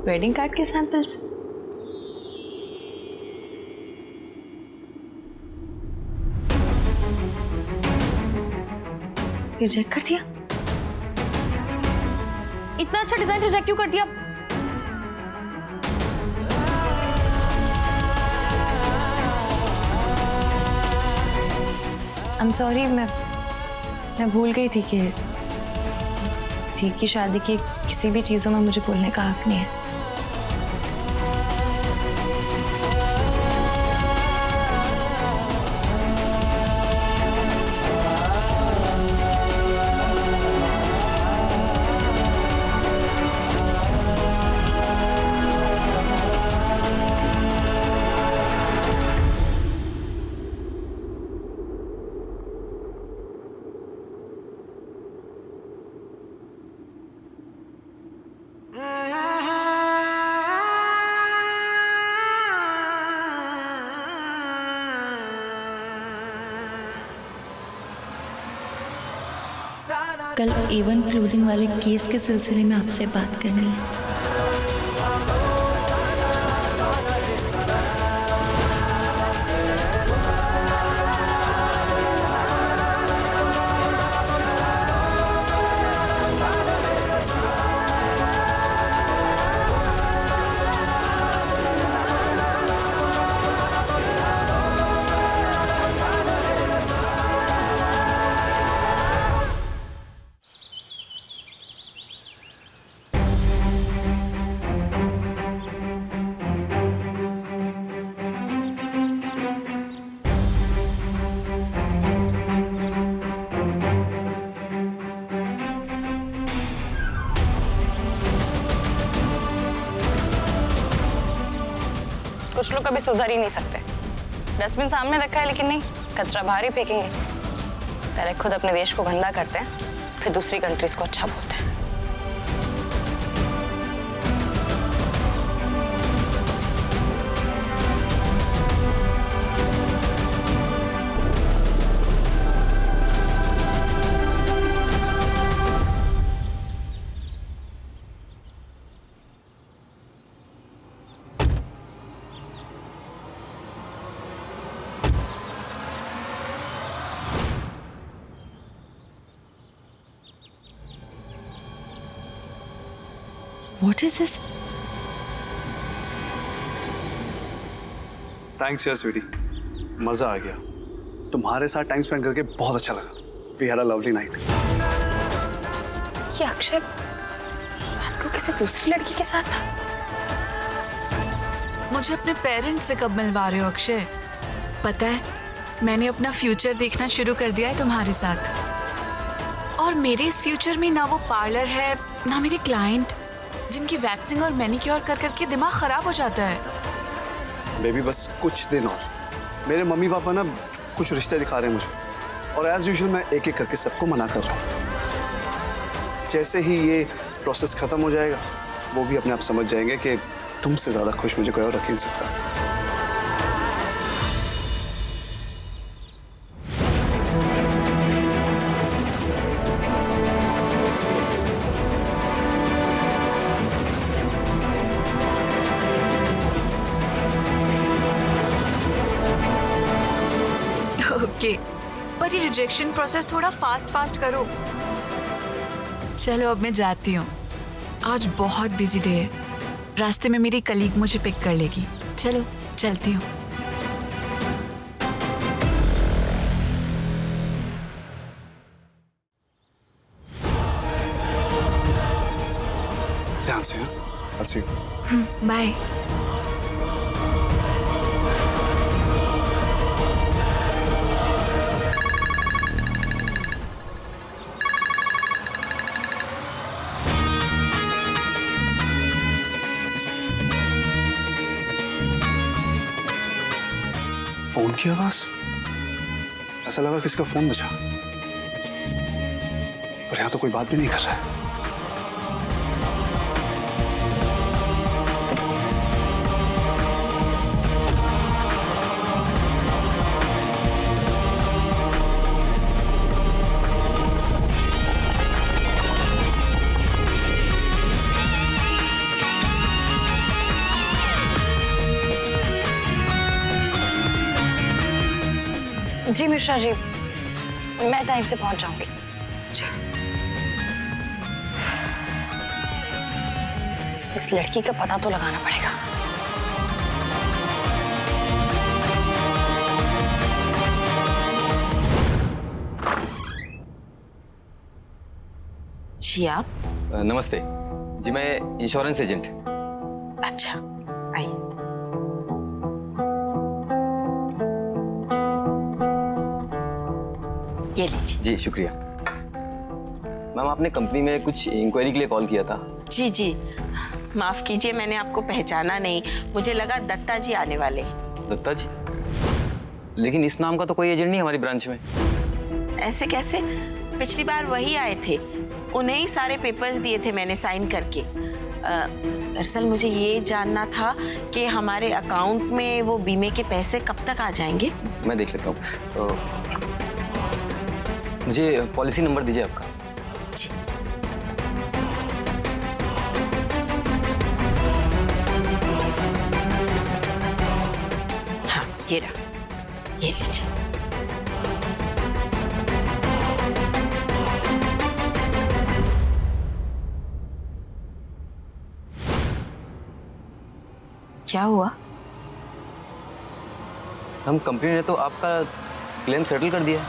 Wedding card के samples. Reject कर दिया? इतना अच्छा डिजाइन रिजेक्ट क्यों कर दिया? आई एम सॉरी, मैं भूल गई थी कि धी की शादी की किसी भी चीजों में मुझे बोलने का हक नहीं है। कल A1 क्लोथिंग वाले केस के सिलसिले में आपसे बात करनी है। कुछ लोग कभी सुधर ही नहीं सकते। डस्टबिन सामने रखा है लेकिन नहीं, कचरा बाहर ही फेंकेंगे। पहले खुद अपने देश को गंदा करते हैं, फिर दूसरी कंट्रीज को अच्छा बोलते हैं। What is this? थैंक्स यार स्वीटी, मजा आ गया। तुम्हारे साथ टाइम स्पेंड करके बहुत अच्छा लगा। We had a lovely night. ये अक्षय रात को किसी दूसरी लड़की के साथ था। मुझे अपने पेरेंट्स से कब मिलवा रहे हो अक्षय? पता है, मैंने अपना फ्यूचर देखना शुरू कर दिया है तुम्हारे साथ। और मेरे इस फ्यूचर में ना वो पार्लर है, ना मेरे क्लाइंट जिनकी वैक्सिंग और मैनिक्योर कर करके दिमाग खराब हो जाता है। बेबी बस कुछ दिन और। मेरे मम्मी पापा ना कुछ रिश्ते दिखा रहे हैं मुझे, और एज यूजुअल मैं एक एक करके सबको मना कर रहा हूँ। जैसे ही ये प्रोसेस खत्म हो जाएगा, वो भी अपने आप समझ जाएंगे कि तुमसे ज्यादा खुश मुझे कोई और रख ही नहीं सकता। ओके, पर ये रिजेक्शन प्रोसेस थोड़ा फास्ट करो। चलो अब मैं जाती हूँ, आज बहुत बिजी डे है। रास्ते में मेरी कलीग मुझे पिक कर लेगी। चलो चलती हूँ। ध्यान से। I'll see you. Bye. Phone की आवाज, ऐसा लगा किसका फोन बजा, और यहाँ तो कोई बात भी नहीं कर रहा है। जी मिश्रा जी, मैं टाइम से पहुंच जाऊंगी। जी। इस लड़की का पता तो लगाना पड़ेगा। जी आप? नमस्ते जी, मैं इंश्योरेंस एजेंट। अच्छा, आइए। ये लीजिए। जी शुक्रिया। मैम, आपने कंपनी में कुछ इंक्वायरी के लिए कॉल किया था? जी जी, माफ कीजिए, मैंने आपको पहचाना नहीं। मुझे लगा दत्ता जी आने वाले हैं। दत्ता जी? लेकिन इस नाम का तो कोई एजेंट नहीं हमारी ब्रांच में। ऐसे कैसे? पिछली बार वही आए थे, उन्हें ही सारे पेपर्स दिए थे मैंने साइन करके। दरअसल मुझे ये जानना था कि हमारे अकाउंट में वो बीमे के पैसे कब तक आ जाएंगे। मैं देख लेता हूँ। तो मुझे पॉलिसी नंबर दीजिए आपका। जी। हाँ, ये रहा, ये लीजिए। क्या हुआ? हम कंपनी ने तो आपका क्लेम सेटल कर दिया।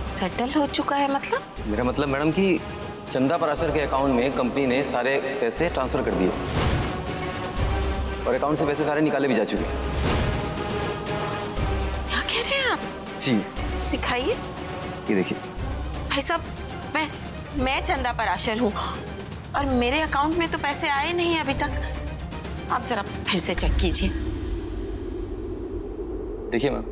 सेटल हो चुका है मतलब? मेरा मतलब मैडम कि चंदा पराशर के अकाउंट में कंपनी ने सारे पैसे ट्रांसफर कर दिए और अकाउंट से पैसे सारे निकाले भी जा चुके हैं। क्या कह रहे हैं आप? जी, दिखाइए। ये देखिए। भाई साहब, मैं चंदा पराशर हूँ और मेरे अकाउंट में तो पैसे आए नहीं अभी तक। आप जरा फिर से चेक कीजिए। देखिए मैम,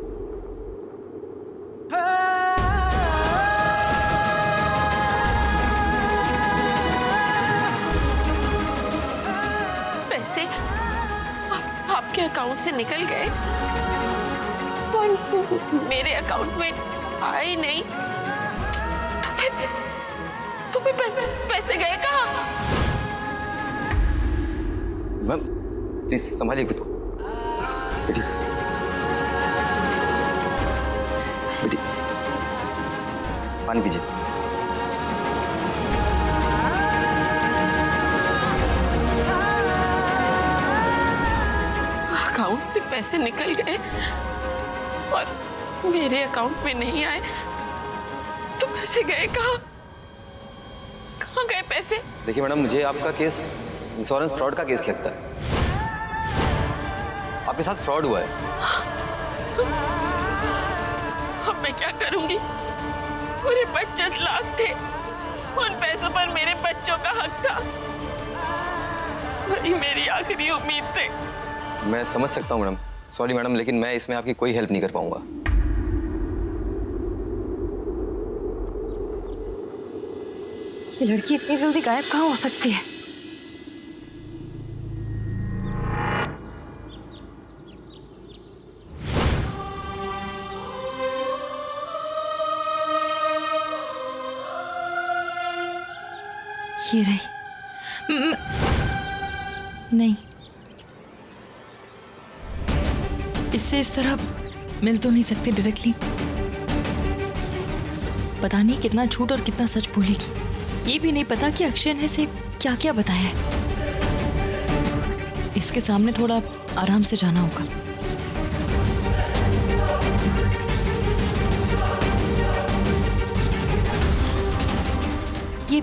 पैसे आपके अकाउंट से निकल गए और मेरे अकाउंट में आए नहीं। तो फिर पैसे गए कहाँ? मैम प्लीज संभालिए खुद को। बेटी, बेटी पानी पीजिए। अकाउंट से पैसे निकल गए और मेरे अकाउंट में नहीं आए, तो पैसे गए कहाँ? कहाँ गए पैसे? देखिए मैडम, मुझे आपका केस इंश्योरेंस फ्रॉड का केस लगता है। आपके साथ फ्रॉड हुआ है। अब मैं क्या करूंगी? पूरे 25 लाख थे, उन पैसों पर मेरे बच्चों का हक था। वही मेरी आखिरी उम्मीद थी। मैं समझ सकता हूँ मैडम, सॉरी मैडम, लेकिन मैं इसमें आपकी कोई हेल्प नहीं कर पाऊंगा। ये लड़की इतनी जल्दी गायब कहाँ हो सकती है? ये रही। नहीं, इससे इस तरह मिल तो नहीं सकते डायरेक्टली। पता नहीं कितना झूठ और कितना सच बोलेगी। ये भी नहीं पता कि अक्षय ने इसे क्या क्या बताया है। इसके सामने थोड़ा आराम से जाना होगा। ये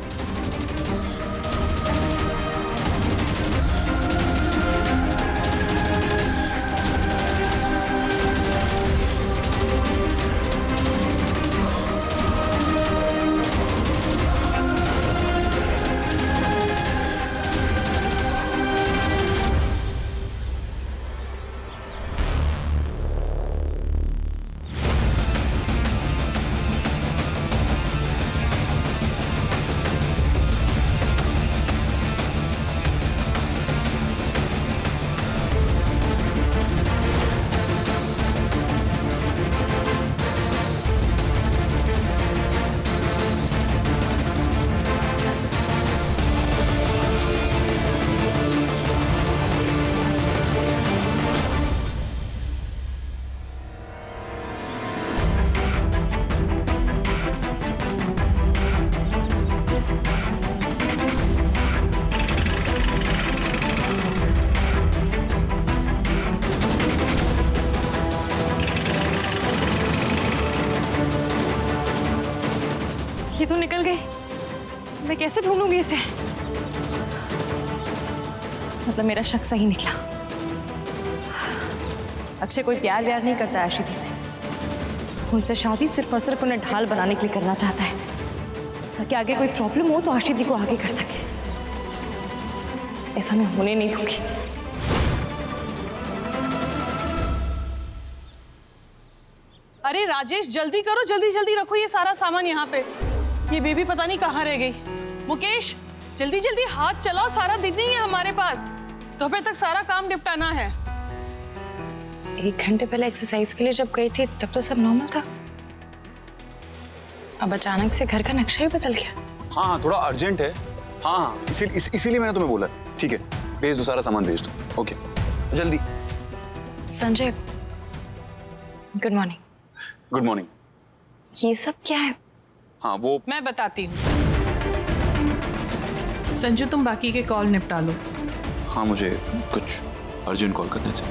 ये तो निकल गई, मैं कैसे ढूंढूंगी इसे? मतलब मेरा शक सही निकला। अक्षय कोई प्यार व्यार नहीं करता आशिकी से, उनसे शादी सिर्फ और सिर्फ उन्हें ढाल बनाने के लिए करना चाहता है, ताकि आगे कोई प्रॉब्लम हो तो आशिकी को आगे कर सके। ऐसा मैं होने नहीं दूंगी। अरे राजेश, जल्दी करो, जल्दी जल्दी रखो ये सारा सामान यहाँ पे। ये बेबी पता नहीं कहाँ रह गई। मुकेश, जल्दी जल्दी हाथ चलाओ, सारा दिन नहीं है हमारे पास, दोपहर तक सारा काम निपटाना है। 1 घंटे पहले एक्सरसाइज के लिए जब गई थी तब तो सब नॉर्मल था, अब अचानक से घर का नक्शा ही बदल गया। हाँ हाँ, थोड़ा अर्जेंट है। हाँ हाँ, इसीलिए मैंने तुम्हें बोला। ठीक है, भेज दो, सारा सामान भेज दो। ओके, जल्दी। Sanjay, good morning. Good morning. ये सब क्या है? हाँ वो मैं बताती हूँ। संजू, तुम बाकी के कॉल निपटा लो। हाँ, मुझे कुछ अर्जेंट कॉल करने थे।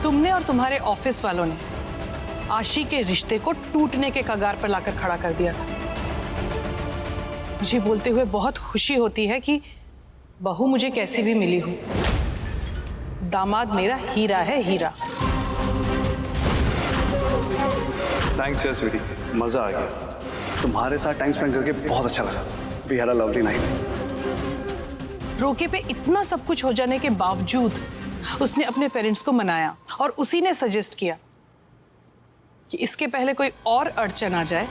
तुमने और तुम्हारे ऑफिस वालों ने आशी के रिश्ते को टूटने के कगार पर लाकर खड़ा कर दिया था। मुझे बोलते हुए बहुत खुशी होती है कि बहू मुझे कैसी भी मिली हो, दामाद मेरा हीरा है, हीरा। थैंक्स यार स्वीटी, मजा आ गया। तुम्हारे साथ टाइम स्पेंड करके बहुत अच्छा लगा। We had a lovely night. रोके पे इतना सब कुछ हो जाने के बावजूद उसने अपने पेरेंट्स को मनाया और उसी ने सजेस्ट किया कि इसके पहले कोई और अड़चन आ जाए,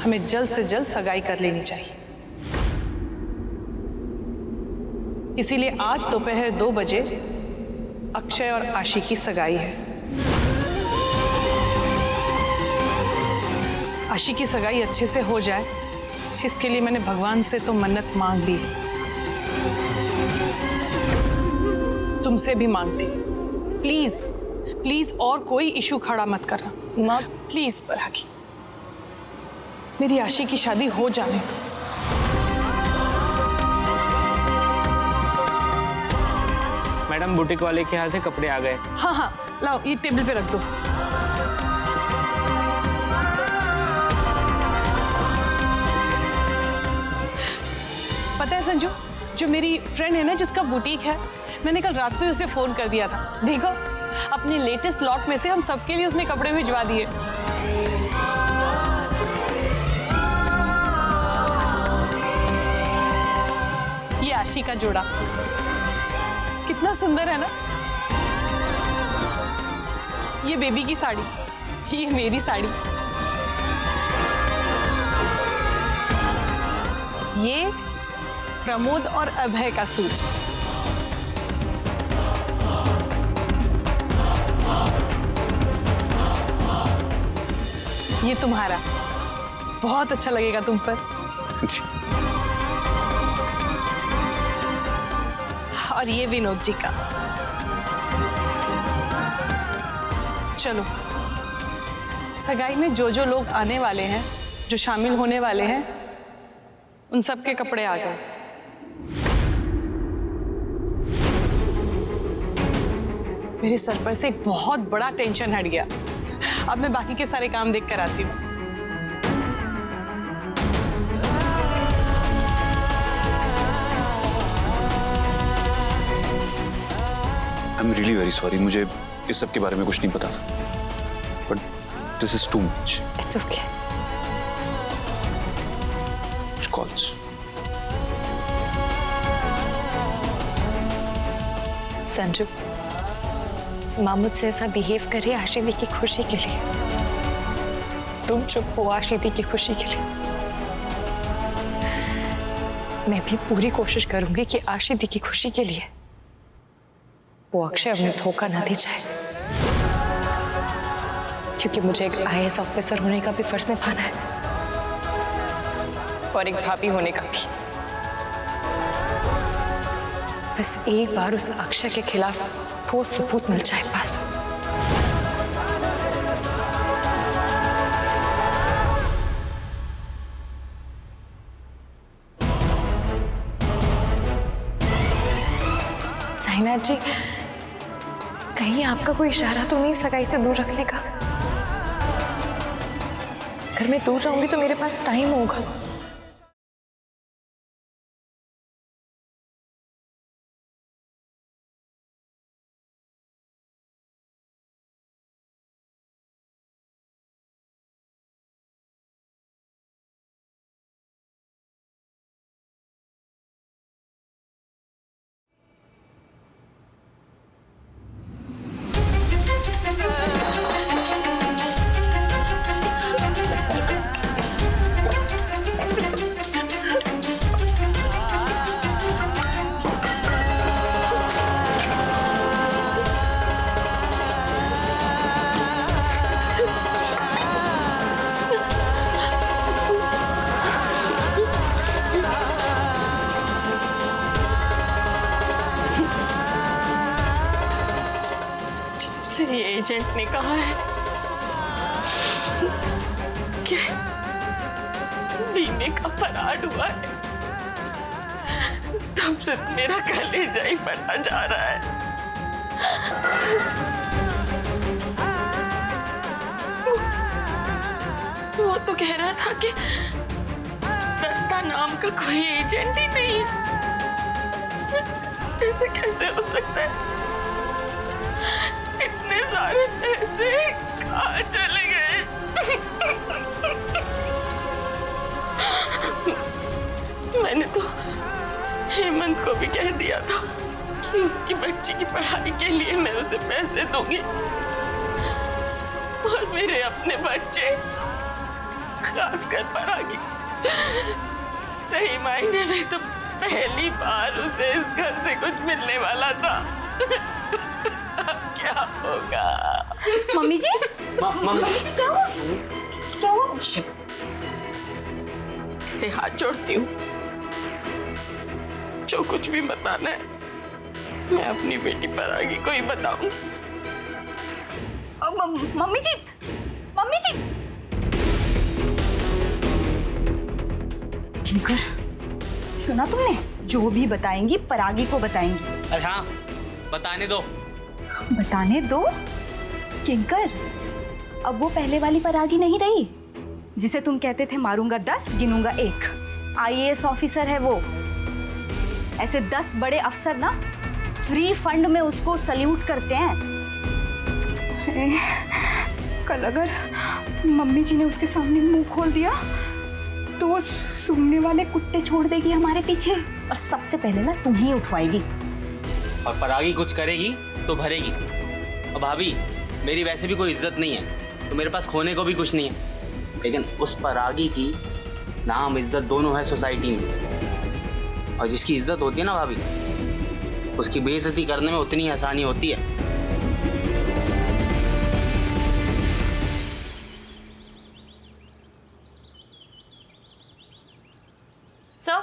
हमें जल्द से जल्द सगाई कर लेनी चाहिए। इसीलिए आज दोपहर 2 बजे अक्षय और आशी की सगाई है। आशी की सगाई अच्छे से हो जाए, इसके लिए मैंने भगवान से तो मन्नत मांग ली, तुमसे भी मांगती। प्लीज प्लीज और कोई इशू खड़ा मत करना। माँ प्लीज परागी, मेरी आशी की शादी हो जाने दो। मैडम, बुटीक वाले के यहाँ से कपड़े आ गए। हाँ हाँ, लाओ ये टेबल पे रख दो। पता है संजू, जो मेरी फ्रेंड है ना जिसका बुटीक है, मैंने कल रात को ही उसे फोन कर दिया था। देखो, अपने लेटेस्ट लॉट में से हम सबके लिए उसने कपड़े भिजवा दिए। ये आशी का जोड़ा कितना सुंदर है ना। ये बेबी की साड़ी, ये मेरी साड़ी, ये प्रमोद और अभय का सूट, ये तुम्हारा, बहुत अच्छा लगेगा तुम पर। जी। और ये विनोद जी का। चलो, सगाई में जो जो लोग आने वाले हैं, जो शामिल होने वाले हैं, उन सब के कपड़े आ गए। मेरे सर पर से एक बहुत बड़ा टेंशन हट गया। अब मैं बाकी के सारे काम देख कर आती हूँ। I am really very sorry, मुझे इस सब के बारे में कुछ नहीं पता था, but this is too much. It's okay. कुछ कॉल्स। संजू, माँ मुझसे ऐसा बिहेव कर रही है आशी दी की खुशी के लिए। तुम चुप हो आशी दी की खुशी के लिए। मैं भी पूरी कोशिश करूंगी कि आशी दी की खुशी के लिए वो अक्षय अपने धोखा ना दे जाए, क्योंकि मुझे एक IAS ऑफिसर होने का भी फर्ज निभाना है और एक भाभी होने का भी। बस एक बार उस अक्षय के खिलाफ वो सबूत मिल जाए बस। साईनाथ जी, कहीं आपका कोई इशारा तो नहीं सगाई से दूर रखने का? अगर मैं दूर रहूंगी तो मेरे पास टाइम होगा। ये एजेंट ने कहा है कि बीमे का फराड हुआ है, तब से मेरा कलेजा ही फटा जा रहा है। वो तो कह रहा था कि दत्ता नाम का कोई एजेंट ही नहीं है। ऐसे कैसे हो सकता है? इतने सारे पैसे कहाँ चले गए? मैंने तो हेमंत को भी कह दिया था कि उसकी बच्ची की पढ़ाई के लिए मैं उसे पैसे दूंगी, और मेरे अपने बच्चे, खासकर परागी, सही मायने में तो पहली बार उसे इस घर से कुछ मिलने वाला था। क्या होगा? मम्मी जी, मम्मी जी क्या हुआ? क्या हुआ? तेरे हाथ जोड़ती हूँ, जो कुछ भी बताना है मैं अपनी बेटी परागी को ही बताऊं। मम्मी जी, मम्मी जी। किंकर, सुना तुमने? जो भी बताएंगी परागी को बताएंगी। अरे हाँ, बताने दो। बताने दो? किंकर, अब वो पहले वाली परागी नहीं रही जिसे तुम कहते थे मारूंगा 10 गिनूंगा 1। IAS ऑफिसर है वो। ऐसे 10 बड़े अफसर ना फ्री फंड में उसको सल्यूट करते हैं। कल अगर मम्मी जी ने उसके सामने मुंह खोल दिया तो वो सुनने वाले कुत्ते छोड़ देगी हमारे पीछे, और सबसे पहले ना तुम ही उठवाएगी। और परागी कुछ करेगी तो भरेगी। और भाभी, मेरी वैसे भी कोई इज्जत नहीं है, तो मेरे पास खोने को भी कुछ नहीं है, लेकिन उस परागी की नाम इज्जत दोनों है सोसाइटी में, और जिसकी इज्जत होती है ना भाभी, उसकी बेइज्जती करने में उतनी आसानी होती है। सर,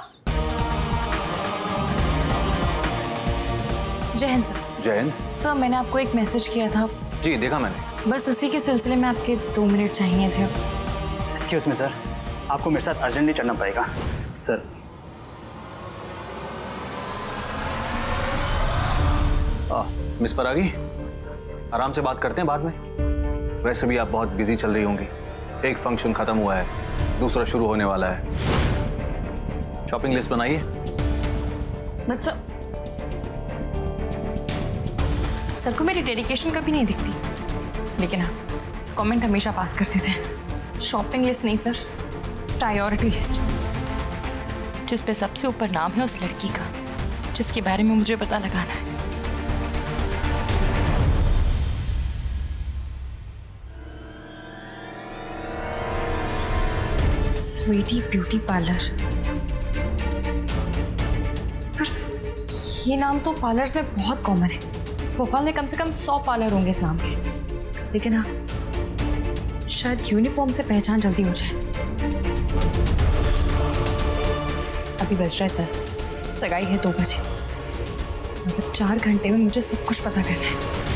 जय हिंद सर। जय हिंद। सर, मैंने आपको एक मैसेज किया था। जी देखा मैंने। बस उसी के सिलसिले में आपके 2 मिनट चाहिए थे। एक्सक्यूज मी सर, आपको मेरे साथ अर्जेंटली चलना पड़ेगा सर। मिस परागी, आराम से बात करते हैं बाद में। वैसे भी आप बहुत बिजी चल रही होंगी। एक फंक्शन खत्म हुआ है, दूसरा शुरू होने वाला है। शॉपिंग लिस्ट बनाइए। बट सर को मेरी डेडिकेशन कभी नहीं दिखती, लेकिन हाँ, कमेंट हमेशा पास करते थे। शॉपिंग लिस्ट नहीं सर, प्रायोरिटी लिस्ट, जिस पे सबसे ऊपर नाम है उस लड़की का जिसके बारे में मुझे पता लगाना है। Sweety beauty parlour. ये नाम तो पार्लर्स में बहुत कॉमन है। भोपाल में कम से कम 100 पार्लर होंगे इस नाम के, लेकिन हाँ, शायद यूनिफॉर्म से पहचान जल्दी हो जाए। अभी बज रहा है 10, सगाई है 2 बजे, मतलब 4 घंटे में मुझे सब कुछ पता करना है।